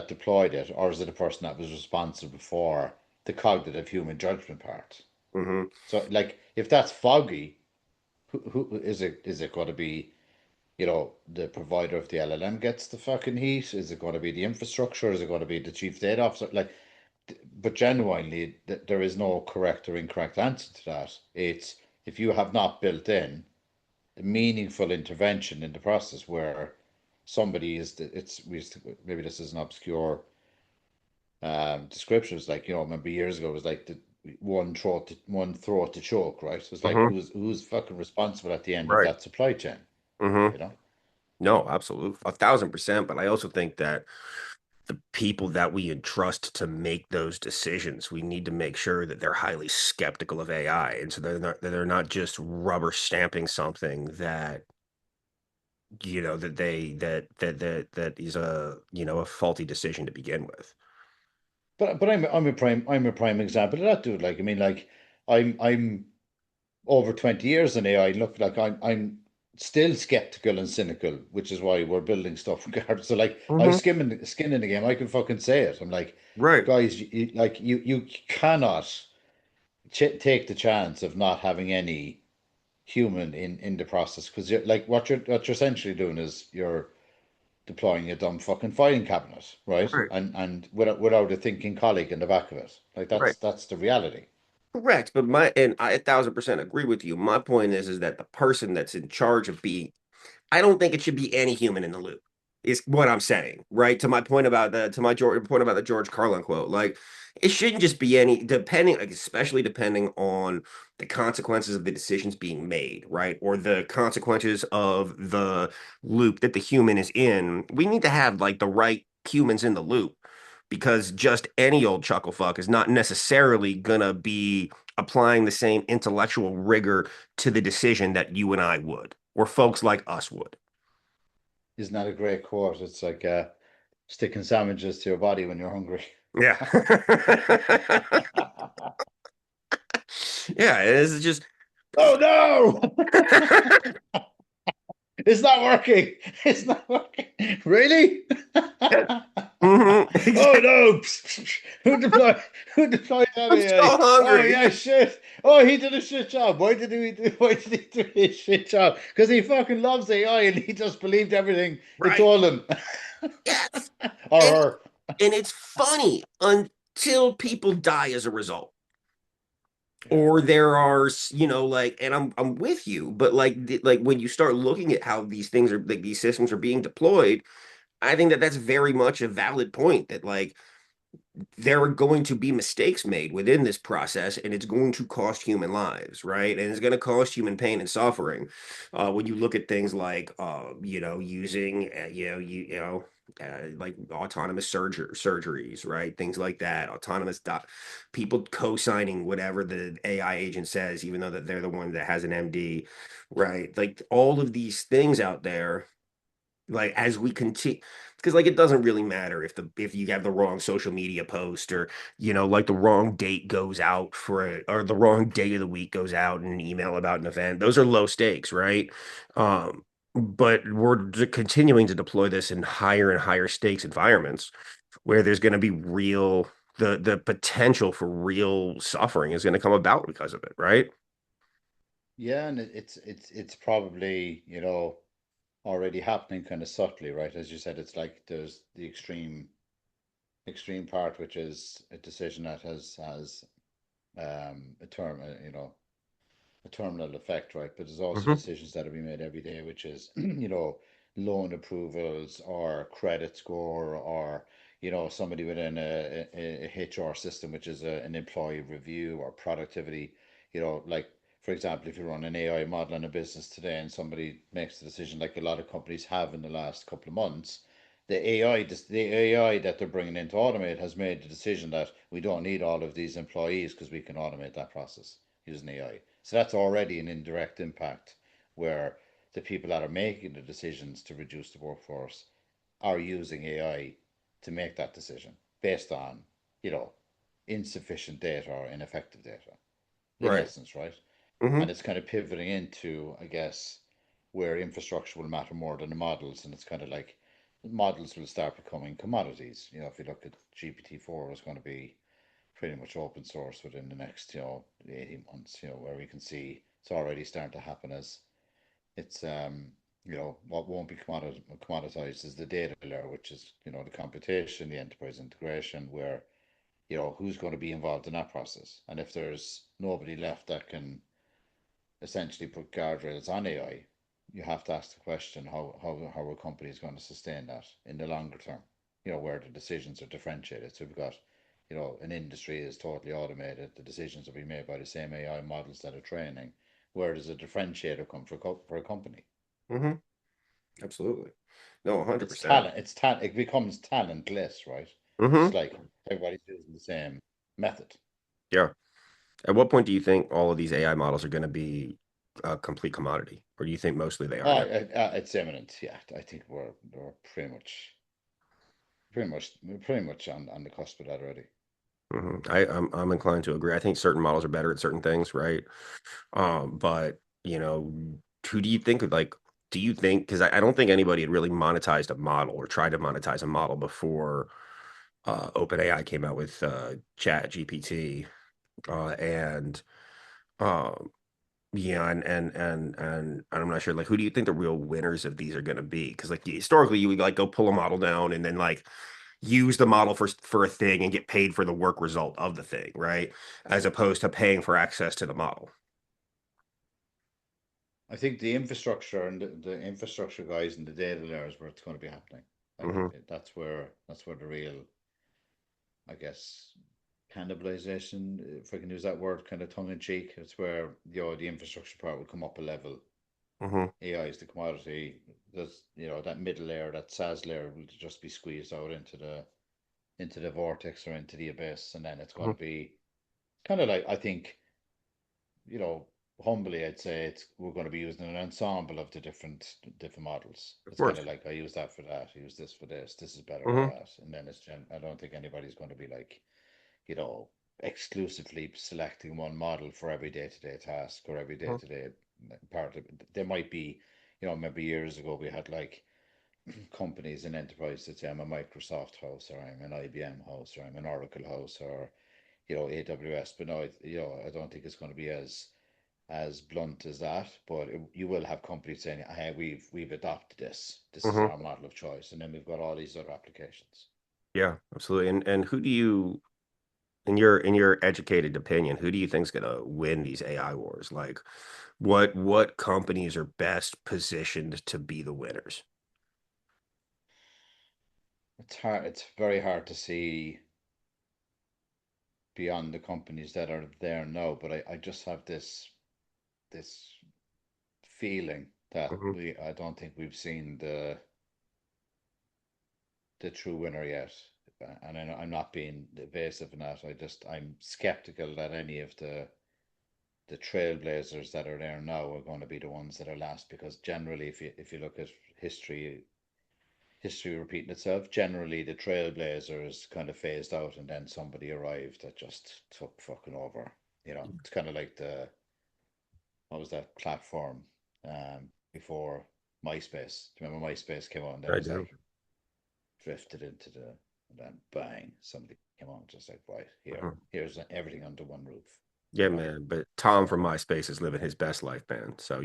deployed it, or is it the person that was responsible for the cognitive human judgment part? Hmm. So, like, if that's foggy, who is it? Is it going to be, the provider of the LLM gets the fucking heat? Is it going to be the infrastructure? Is it going to be the chief data officer? Like, but genuinely, there is no correct or incorrect answer to that. It's if you have not built in a meaningful intervention in the process where somebody is, maybe this is an obscure description. It's like, remember years ago, it was like the one throat to choke, right? So it's like Hmm. who's fucking responsible at the end of Right. that supply chain, Hmm. you know? No, absolutely. 1,000%. But I also think that the people that we entrust to make those decisions, we need to make sure that they're highly skeptical of AI. And so they're not just rubber stamping something that, that is a faulty decision to begin with. But I'm a prime example of that, dude. Like, I mean, like, I'm over 20 years in AI. Look, like, I'm still skeptical and cynical, which is why we're building stuff regardless. So, like, I've Hmm. skin in the game. I can fucking say it. I'm like, Right. guys, you cannot ch take the chance of not having any human in the process, because you're like what you're essentially doing is you're deploying a dumb fucking filing cabinet, right? Right. And without a thinking colleague in the back of it. Like, Right. that's the reality. Correct. But I 1,000% agree with you. My point is that the person that's in charge of being I don't think it should be any human in the loop. Is what I'm saying, right? To my point about the George Carlin quote. Like, it shouldn't just be any depending, like, especially depending on the consequences of the decisions being made, right? Or the consequences of the loop that the human is in. We need to have like the right humans in the loop because just any old chuckle fuck is not necessarily gonna be applying the same intellectual rigor to the decision that you and I would, or folks like us would. Isn't that a great quote? It's like sticking sandwiches to your body when you're hungry. Yeah. Yeah, it's just Oh no! It's not working. It's not working. Really? Exactly. Oh no! Who deployed? Who deployed that I'm so AI? Oh hungry. yeah, shit. Oh, he did a shit job. Why did he do? Why did he do his shit job? Because he fucking loves AI and he just believed everything it Right. told him, Yes. or And her. and it's funny until people die as a result. Yeah, Or there are, like, and I'm with you, but like like when you start looking at how these things are like these systems are being deployed, I think that that's very much a valid point that like there are going to be mistakes made within this process and it's going to cost human lives, right? And it's going to cost human pain and suffering. When you look at things like using like autonomous surgeries, right? Things like that, people co-signing whatever the AI agent says, even though that they're the one that has an MD, right? Like all of these things out there, like as we continue, because like it doesn't really matter if you have the wrong social media post, or like the wrong date goes out or the wrong day of the week goes out in an email about an event. Those are low stakes, right? But we're continuing to deploy this in higher and higher stakes environments where there's going to be real the potential for real suffering is going to come about because of it, right? yeah, and it's probably already happening kind of subtly, right? As you said, it's like there's the extreme part, which is a decision that has a term, a terminal effect, right? But there's also Hmm. decisions that are being made every day, which is, loan approvals or credit score or, somebody within a HR system, which is an employee review or productivity, like, for example, if you run an AI model in a business today and somebody makes the decision, like a lot of companies have in the last couple of months, the AI that they're bringing in to automate has made the decision that we don't need all of these employees because we can automate that process using AI. So that's already an indirect impact where the people that are making the decisions to reduce the workforce are using AI to make that decision based on, you know, insufficient data or ineffective data, in Right. essence, right? And Hmm. it's kind of pivoting into, I guess, where infrastructure will matter more than the models. And it's kind of like models will start becoming commodities. If you look at GPT-4, it's going to be pretty much open source within the next, 18 months, where we can see it's already starting to happen as it's, what won't be commoditized is the data layer, which is, the computation, the enterprise integration, where, who's going to be involved in that process. And if there's nobody left that can essentially put guardrails on AI, you have to ask the question how a company is going to sustain that in the longer term, where the decisions are differentiated. So we've got, an industry is totally automated, the decisions will be made by the same AI models that are training. Where does a differentiator come for a company? Hmm. Absolutely. No, It's 100%. talent. It becomes talentless, right? It's Hmm. like everybody's using the same method. Yeah. At what point do you think all of these AI models are going to be a complete commodity, or do you think mostly they are Oh, now? it's imminent. Yeah, I think we're pretty much on the cusp of that already. I'm inclined to agree. I think certain models are better at certain things, right? But who do you think would like? Do you think? Because I don't think anybody had really monetized a model or tried to monetize a model before OpenAI came out with ChatGPT, and um, yeah, and I'm not sure. Like, who do you think the real winners of these are going to be? Because like historically, you would like go pull a model down and then like use the model for a thing and get paid for the work result of the thing, right? As opposed to paying for access to the model. I think the infrastructure and the infrastructure guys and the data layers where it's going to be happening. Like Hmm. that's where the real, I guess, cannibalization, if I can use that word kind of tongue in cheek, it's where the infrastructure part will come up a level. Hmm. AI is the commodity. There's that middle layer, that SaaS layer will just be squeezed out into the vortex or into the abyss, and then it's going Hmm. to be kind of like, I think, humbly, I'd say we're going to be using an ensemble of the different models. Of It's kind course. of like I use that for that, I use this for this, this is better for Hmm. that, and then I don't think anybody's going to be like, you know, exclusively selecting one model for every day-to-day task or every day-to-day part of it. There might be, maybe years ago we had like companies and enterprises that say I'm a Microsoft house or I'm an IBM house or I'm an Oracle house or AWS. But no, I don't think it's going to be as blunt as that. But you will have companies saying, "Hey, we've adopted this. This is Hmm. our model of choice," and then we've got all these other applications. Yeah, absolutely. And who do you, in your educated opinion, who do you think's gonna win these AI wars? Like, what companies are best positioned to be the winners? It's hard. It's very hard to see beyond the companies that are there now. But I just have this feeling that Hmm. I don't think we've seen the true winner yet. And I'm not being evasive in that. I'm skeptical that any of the trailblazers that are there now are going to be the ones that are last, because generally, if you look at history repeating itself, generally the trailblazers kind of phased out and then somebody arrived that just took fucking over. It's kind of like the what was that platform before MySpace? Do you remember MySpace came on? There I was do. like drifted into and then bang, somebody came on just like, right here, Mhm. here's everything under one roof, you Yeah, know. man. But Tom from So MySpace is living his best life, man. So,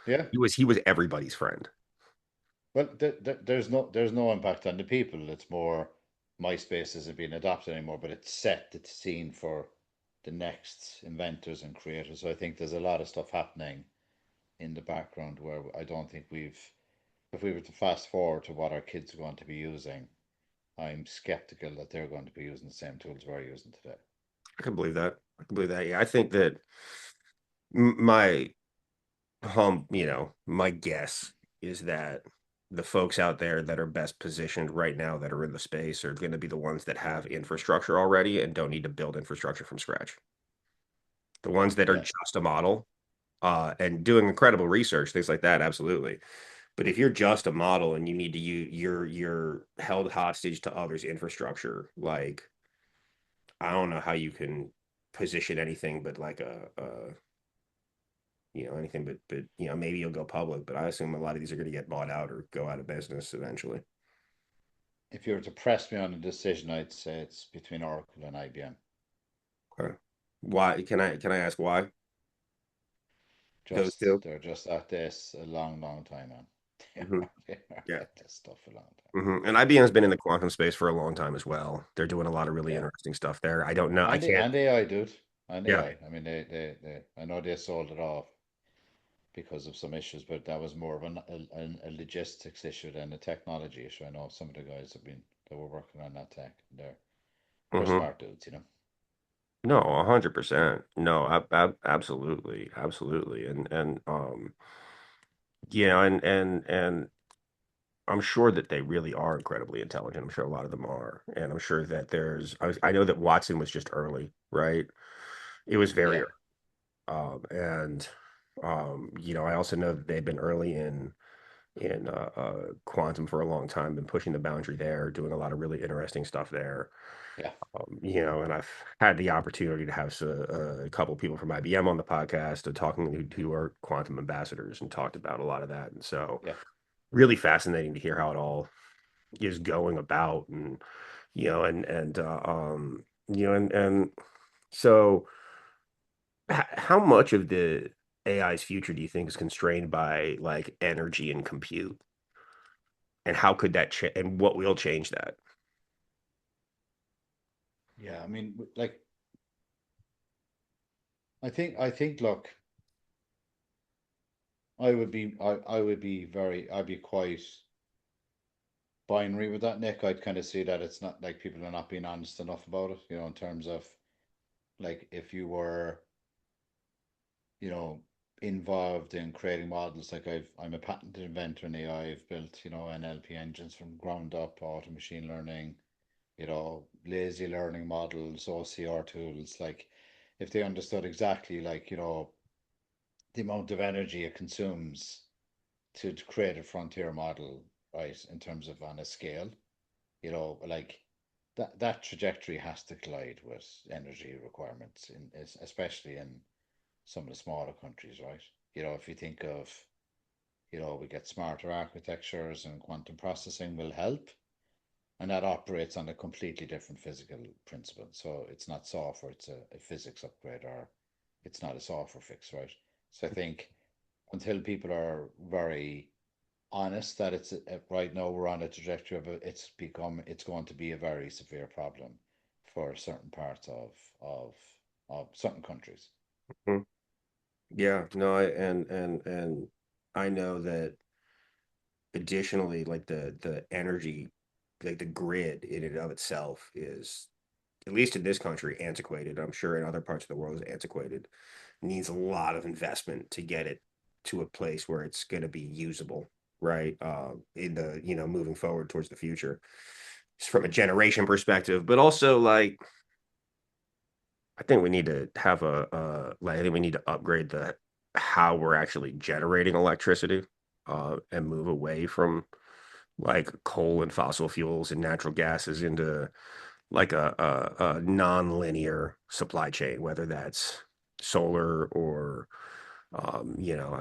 yeah, he was everybody's friend. well, there's no impact on the people. It's more MySpace isn't being adopted anymore, but it's set the scene for the next inventors and creators. So I think there's a lot of stuff happening in the background where I don't think if we were to fast forward to what our kids are going to be using, I'm skeptical that they're going to be using the same tools we're using today. I can believe that. I can believe that. Yeah, I think that my my guess is that the folks out there that are best positioned right now that are in the space are going to be the ones that have infrastructure already and don't need to build infrastructure from scratch. The ones that are Yeah. just a model and doing incredible research, things like that, absolutely. But if you're just a model and you need to you're held hostage to others' infrastructure, like I don't know how you can position anything but like anything but maybe you'll go public, but I assume a lot of these are going to get bought out or go out of business eventually. If you were to press me on a decision, I'd say it's between Oracle and IBM. Okay. Why can I ask why those Just two? they're just at this a long, long time, man. Hmm. They are Yeah. at this stuff a long time. And IBM has been in Yeah, the quantum space for a long time as well. They're doing a lot of really yeah. interesting stuff there. I don't know. I And can't. and AI, dude. And Yeah. AI. I mean, they I know they sold it off because of some issues, but that was more of a logistics issue than a technology issue. I know some of the guys that were working on that tech. They're Hmm. smart dudes, you know. No, 100%. No, absolutely, absolutely. And I'm sure that they really are incredibly intelligent. I'm sure a lot of them are. And I'm sure that I know that Watson was just early, right? It was very Yeah, early. And I also know that they've been early in quantum for a long time, been pushing the boundary there, doing a lot of really interesting stuff there. yeah, And I've had the opportunity to have a couple of people from IBM on the podcast, talking who are quantum ambassadors, and talked about a lot of that. And so, yeah. really fascinating to hear how it all is going about, and and so, how much of the AI's future do you think is constrained by like energy and compute, and how could that change, and what will change that? Yeah, I mean, like, I think, look, I'd be quite binary with that, Nick. I'd kind of see that it's not like people are not being honest enough about it, in terms of like if you were, you know, involved in creating models, like I'm a patented inventor in AI. I've built, NLP engines from ground up, auto machine learning, lazy learning models, OCR tools. Like if they understood exactly, like, the amount of energy it consumes to create a frontier model, right, in terms of on a scale, like that trajectory has to collide with energy requirements especially in some of the smaller countries, right? If you think of we get smarter architectures and quantum processing will help. And that operates on a completely different physical principle. So it's not software, it's a physics upgrade, or it's not a software fix, right? So I think until people are very honest that right now we're on a trajectory of it's going to be a very severe problem for certain parts of of certain countries. Mhm. Yeah, no, and I know that additionally, like the energy, like the grid in and of itself is, at least in this country, antiquated. I'm sure in other parts of the world is antiquated. Needs a lot of investment to get it to a place where it's going to be usable, right? In the, moving forward towards the future, just from a generation perspective, but also like I think we need to have like I think we need to upgrade the how we're actually generating electricity, and move away from like coal and fossil fuels and natural gases into like a non-linear supply chain, whether that's solar or I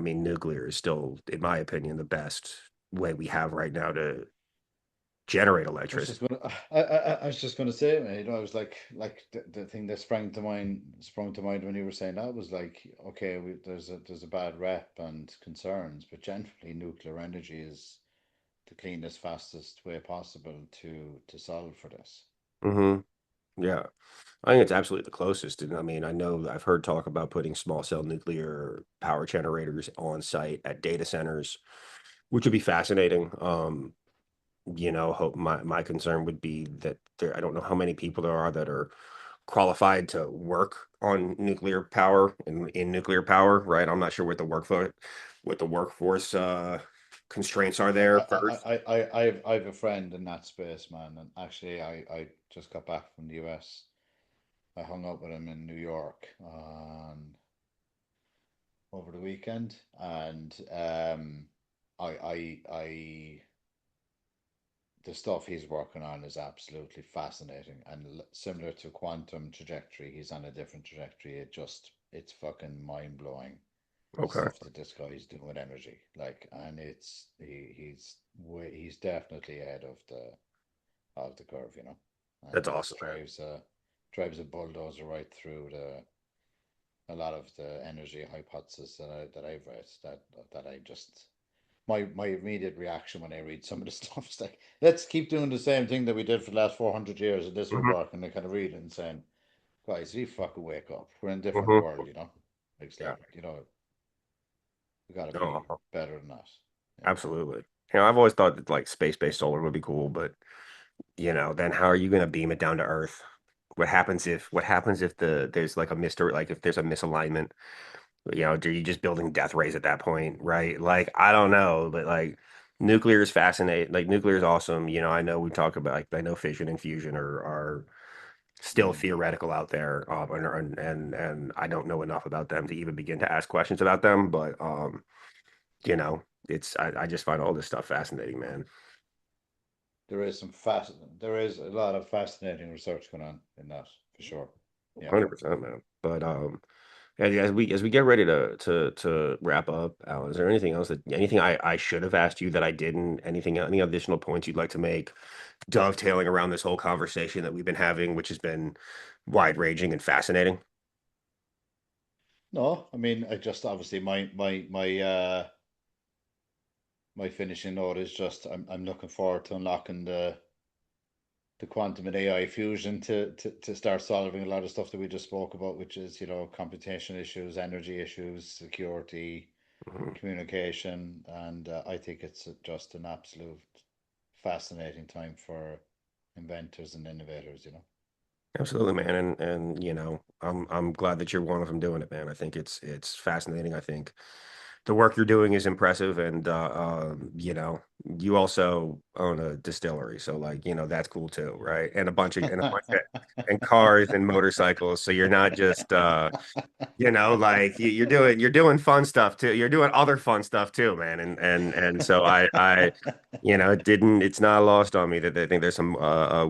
mean, nuclear is still, in my opinion, the best way we have right now to generate I was electricity. just gonna, I was just gonna say, man, I was like the thing that sprung to mind when you were saying that was like, okay, there's a bad rep and concerns, but generally nuclear energy is the cleanest, fastest way possible to solve for this. Hmm. Yeah, I think it's absolutely the closest. And I mean, I know I've heard talk about putting small cell nuclear power generators on site at data centers, which would be fascinating. Hope my concern would be that I don't know how many people there are that are qualified to work on nuclear power in nuclear power, right? I'm not sure what the workforce constraints are there first. I've a friend in that space, man, and actually I just got back from the US. I hung out with him in New York over the weekend, and I the stuff he's working on is absolutely fascinating and similar to quantum trajectory. He's on a different trajectory. It's fucking mind blowing the Okay, stuff that this guy is doing with energy. Like, and he's definitely ahead of the curve, that's and awesome, man. drives a bulldozer right through the a lot of the energy hypothesis that I've read that I just my immediate reaction when I read some of the stuff is like, let's keep doing the same thing that we did for the last 400 years and this will Hmm. work. And I kind of read it and saying, guys, we fucking wake up. We're in a different Hmm. world. It's Yeah. like, we got to be Oh, better than that. Yeah. absolutely. I've always thought that like space-based solar would be cool, but then how are you going to beam it down to Earth? What happens if there's like a mystery, like if there's a misalignment? Are you just building death rays at that point, right? Like, I don't know, but like nuclear is fascinating. Like nuclear is awesome. I know we talk about like I know fission and fusion are still Mm. theoretical out there, and I don't know enough about them to even begin to ask questions about them. But you know, I just find all this stuff fascinating, man. There is a lot of fascinating research going on in that for sure. Yeah. 100%, man. But as we get ready to wrap up, Alan, is there anything I should have asked you that I didn't? Any additional points you'd like to make, dovetailing around this whole conversation that we've been having, which has been wide-ranging and fascinating? No, I mean, I just obviously my finishing note is just I'm looking forward to unlocking the quantum and AI fusion to start solving a lot of stuff that we just spoke about, which is, computation issues, energy issues, security, Mhm. communication, and I think it's just an absolute fascinating time for inventors and innovators. Absolutely, man, and I'm glad that you're one of them doing it, man. I think it's fascinating. I think the work you're doing is impressive, and you also own a distillery, so like, that's cool too, right? And cars and motorcycles. So you're not just like you're doing fun stuff too. You're doing other fun stuff too, man. And so it's not lost on me that they think there's some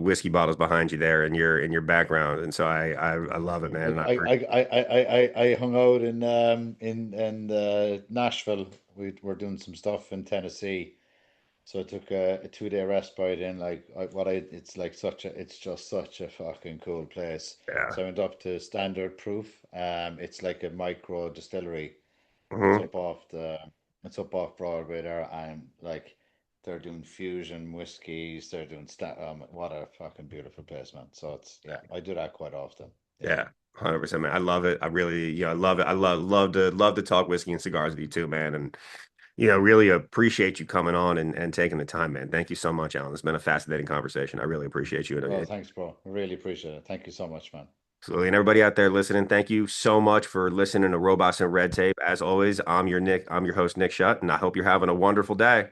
whiskey bottles behind you there in your background. And so I love it, man. And I appreciate I hung out in Nashville. We were doing some stuff in Tennessee. So I took a 2 day respite in it's like it's just such a fucking cool place. yeah. So I went up to Standard Proof. It's like a micro distillery. It's Mhm. up off the it's up off Broadway there, and like they're doing fusion whiskeys. They're doing what a fucking beautiful place, man. So it's yeah, I do that quite often. Yeah. Yeah. 100%, man. I love it. I really, I love it. I love to talk whiskey and cigars with you too, man. And really appreciate you coming on and taking the time, man. Thank you so much, Alan. It's been a fascinating conversation. I really appreciate you. Oh, thanks, bro. I really appreciate it. Thank you so much, man. So, and everybody out there listening, thank you so much for listening to Robots and Red Tape. As always, I'm your host, Nick Schutt, and I hope you're having a wonderful day.